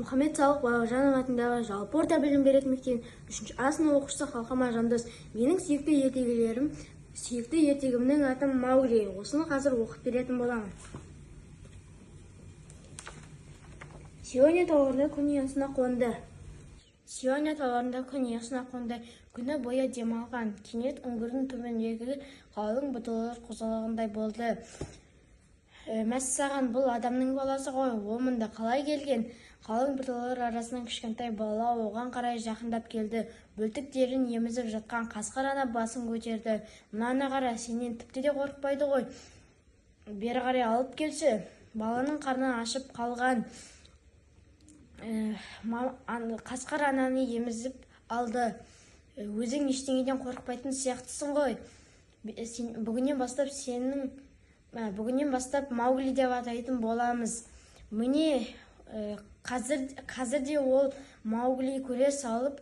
Мұхаммед Салық Бауыржанов атындағы жалпы орта білім беретін мектебінің 3-ші А сынып оқушысы Қалқаман Жандос. Менің сүйікті ертегімнің аты Маугли. Осыны қазір оқып беретін боламын. Сегодня тауларында күн ұясына қонды. Күні бойы демалған. Кенет үңгірдің түбіндегі қалың бұталар қозғалғандай болды. Мәссаған, бұл адамның баласы ғой, ол мұнда қалай келген? Қалың бұталар арасынан кішкентай бала оған қарай жақындап келді. Бөлтік терін емізіп жатқан қасқыр ана басын көтерді. Мынаны қара, сенен тіпті де қорықпайды ғой. Бері қарай алып келші. Баланың қарны ашып қалған. Қасқыр ананы емізіп алды. Өзің ештеңеден қорықпайтын сияқтысың ғой. Бүгіннен бастап Маугли деп атайтын боламыз. Міне, қазір де ол Маугли көре салып,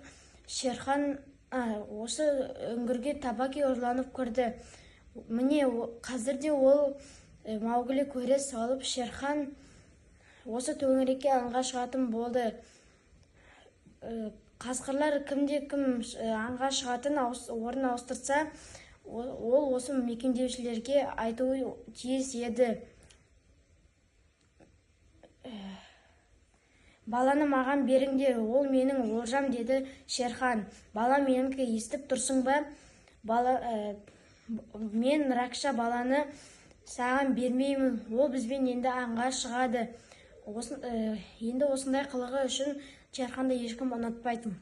Шерхан осы үңгірге табаки ұрланып кірді. Міне, қазір де ол Маугли көре салып, Шерхан осы төңірекке аңға шығатын болды. Қасқырлар кімде-кім аңға шығатын орын ауыстырса, ол осы мекендеушілерге айтуы тиіс еді. Баланы маған беріңдер, ол менің олжам, деді Шерхан. Бала, менікі естіп тұрсың ба? Мен Ракша баланы саған бермеймін, ол бізбен енді аңға шығады. Енді осындай қылығы үшін Шерханды ешкім ұнатпайтын.